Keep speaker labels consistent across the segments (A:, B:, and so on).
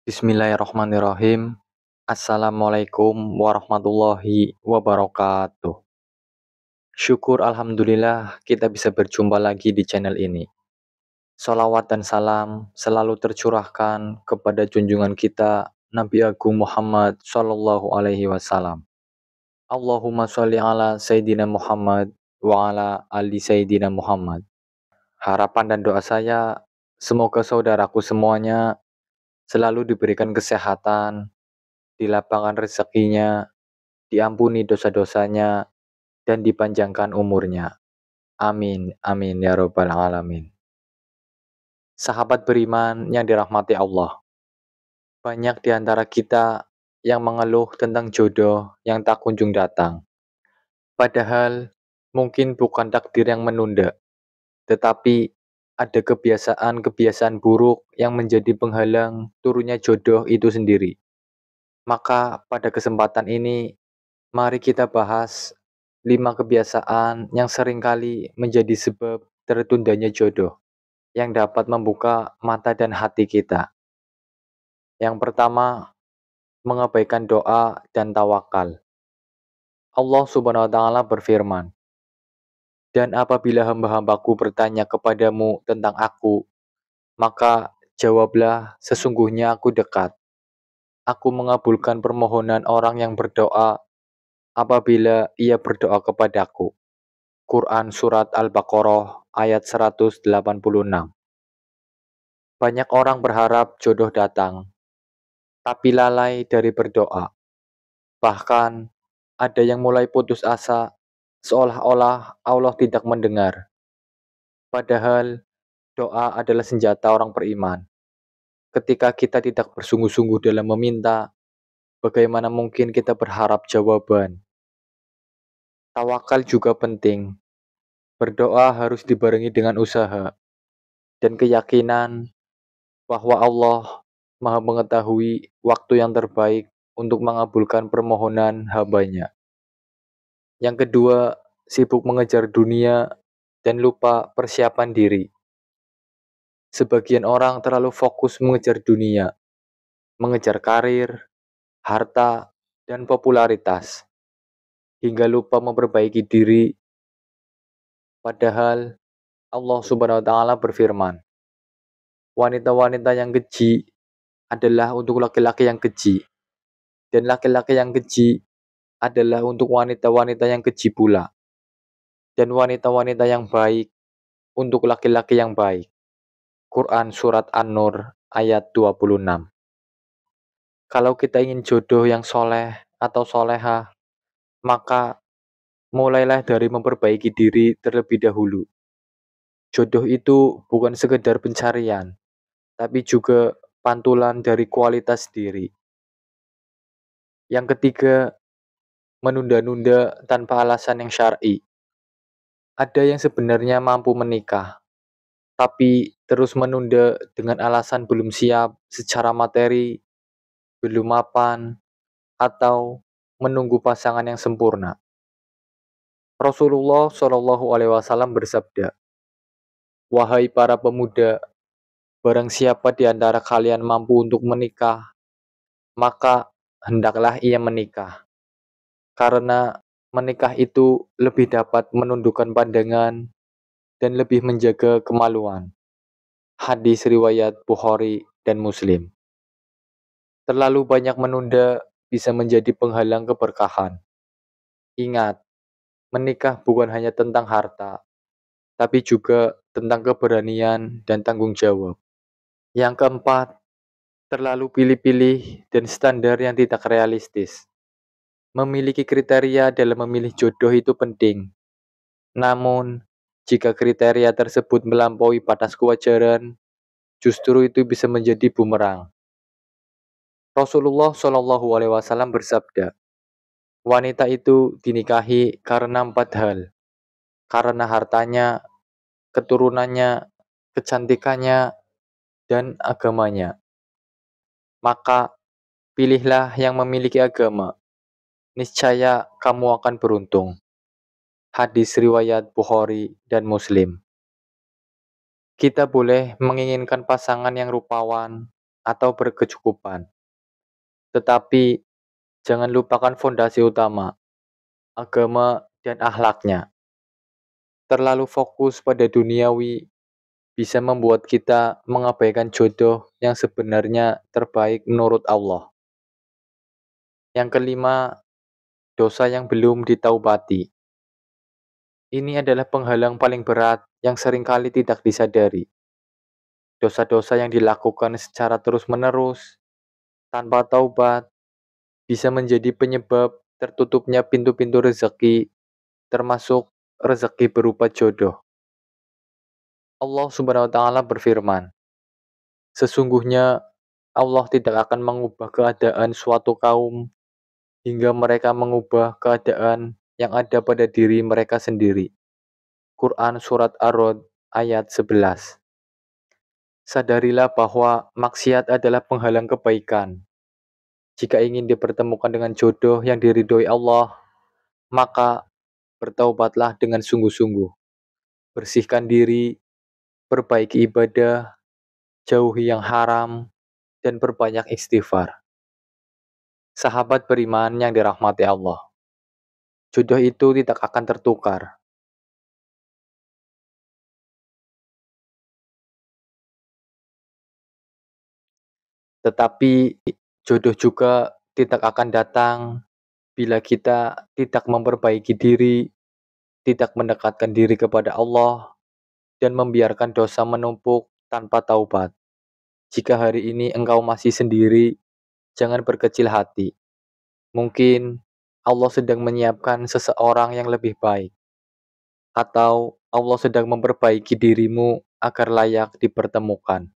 A: Bismillahirrahmanirrahim. Assalamualaikum warahmatullahi wabarakatuh. Syukur alhamdulillah kita bisa berjumpa lagi di channel ini. Salawat dan salam selalu tercurahkan kepada junjungan kita Nabi Agung Muhammad Sallallahu Alaihi Wasallam. Allahumma sholli ala Sayyidina Muhammad wa ala ali Sayyidina Muhammad. Harapan dan doa saya, semoga saudaraku semuanya selalu diberikan kesehatan, dilapangkan rezekinya, diampuni dosa-dosanya, dan dipanjangkan umurnya. Amin, amin, ya robbal alamin. Sahabat beriman yang dirahmati Allah, banyak di antara kita yang mengeluh tentang jodoh yang tak kunjung datang. Padahal, mungkin bukan takdir yang menunda, tetapi ada kebiasaan-kebiasaan buruk yang menjadi penghalang turunnya jodoh itu sendiri. Maka pada kesempatan ini, mari kita bahas 5 kebiasaan yang seringkali menjadi sebab tertundanya jodoh, yang dapat membuka mata dan hati kita. Yang pertama, mengabaikan doa dan tawakal. Allah Subhanahu wa Ta'ala berfirman, "Dan apabila hamba-hambaku bertanya kepadamu tentang aku, maka jawablah, sesungguhnya aku dekat. Aku mengabulkan permohonan orang yang berdoa apabila ia berdoa kepadaku." Quran Surat Al-Baqarah ayat 186. Banyak orang berharap jodoh datang, tapi lalai dari berdoa. Bahkan, ada yang mulai putus asa, seolah-olah Allah tidak mendengar. Padahal, doa adalah senjata orang beriman. Ketika kita tidak bersungguh-sungguh dalam meminta, bagaimana mungkin kita berharap jawaban? Tawakal juga penting. Berdoa harus dibarengi dengan usaha dan keyakinan bahwa Allah Maha mengetahui waktu yang terbaik untuk mengabulkan permohonan hambanya. Yang kedua, sibuk mengejar dunia dan lupa persiapan diri. Sebagian orang terlalu fokus mengejar dunia, mengejar karir, harta, dan popularitas, hingga lupa memperbaiki diri. Padahal Allah Subhanahu wa Ta'ala berfirman, wanita-wanita yang keji adalah untuk laki-laki yang keji, dan laki-laki yang keji adalah untuk wanita-wanita yang keji pula, dan wanita-wanita yang baik untuk laki-laki yang baik. Quran Surat An-Nur ayat 26. Kalau kita ingin jodoh yang soleh atau soleha, maka mulailah dari memperbaiki diri terlebih dahulu. Jodoh itu bukan sekedar pencarian, tapi juga pantulan dari kualitas diri. Yang ketiga, menunda-nunda tanpa alasan yang syar'i. Ada yang sebenarnya mampu menikah, tapi terus menunda dengan alasan belum siap secara materi, belum mapan, atau menunggu pasangan yang sempurna. Rasulullah Shallallahu Alaihi Wasallam bersabda, "Wahai para pemuda, barang siapa di antara kalian mampu untuk menikah, maka hendaklah ia menikah. Karena menikah itu lebih dapat menundukkan pandangan dan lebih menjaga kemaluan." Hadis riwayat Bukhari dan Muslim. Terlalu banyak menunda bisa menjadi penghalang keberkahan. Ingat, menikah bukan hanya tentang harta, tapi juga tentang keberanian dan tanggung jawab. Yang keempat, terlalu pilih-pilih dan standar yang tidak realistis. Memiliki kriteria dalam memilih jodoh itu penting. Namun, jika kriteria tersebut melampaui batas kewajaran, justru itu bisa menjadi bumerang. Rasulullah Shallallahu Alaihi Wasallam bersabda, wanita itu dinikahi karena 4 hal, karena hartanya, keturunannya, kecantikannya, dan agamanya. Maka pilihlah yang memiliki agama, niscaya kamu akan beruntung. Hadis riwayat Bukhari dan Muslim. Kita boleh menginginkan pasangan yang rupawan atau berkecukupan. Tetapi jangan lupakan fondasi utama, agama dan akhlaknya. Terlalu fokus pada duniawi bisa membuat kita mengabaikan jodoh yang sebenarnya terbaik menurut Allah. Yang kelima, dosa yang belum ditaubati. Ini adalah penghalang paling berat yang seringkali tidak disadari. Dosa-dosa yang dilakukan secara terus-menerus, tanpa taubat, bisa menjadi penyebab tertutupnya pintu-pintu rezeki, termasuk rezeki berupa jodoh. Allah Subhanahu wa Ta'ala berfirman, "Sesungguhnya Allah tidak akan mengubah keadaan suatu kaum hingga mereka mengubah keadaan yang ada pada diri mereka sendiri." Quran Surat Ar-Rod ayat 11. Sadarilah bahwa maksiat adalah penghalang kebaikan. Jika ingin dipertemukan dengan jodoh yang diridhoi Allah, maka bertaubatlah dengan sungguh-sungguh. Bersihkan diri, perbaiki ibadah, jauhi yang haram, dan perbanyak istighfar. Sahabat beriman yang dirahmati Allah, jodoh itu tidak akan tertukar. Tetapi jodoh juga tidak akan datang bila kita tidak memperbaiki diri, tidak mendekatkan diri kepada Allah, dan membiarkan dosa menumpuk tanpa taubat. Jika hari ini engkau masih sendiri, jangan berkecil hati. Mungkin Allah sedang menyiapkan seseorang yang lebih baik, atau Allah sedang memperbaiki dirimu agar layak dipertemukan.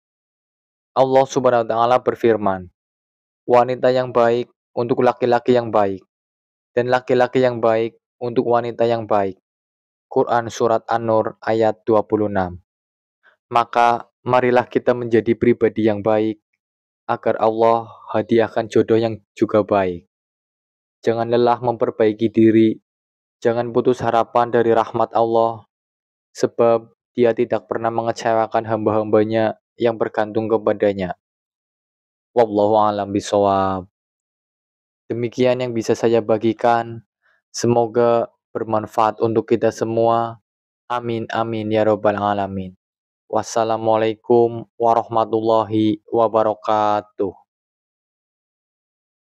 A: Allah Subhanahu wa Ta'ala berfirman, "Wanita yang baik untuk laki-laki yang baik, dan laki-laki yang baik untuk wanita yang baik." Quran Surat An-Nur ayat 26. Maka marilah kita menjadi pribadi yang baik, agar Allah hadiahkan jodoh yang juga baik. Jangan lelah memperbaiki diri, jangan putus harapan dari rahmat Allah, sebab Dia tidak pernah mengecewakan hamba-hambanya yang bergantung kepadanya. Wallahu a'lam bishawab. Demikian yang bisa saya bagikan. Semoga bermanfaat untuk kita semua. Amin amin ya robbal alamin. Wassalamualaikum warahmatullahi wabarakatuh.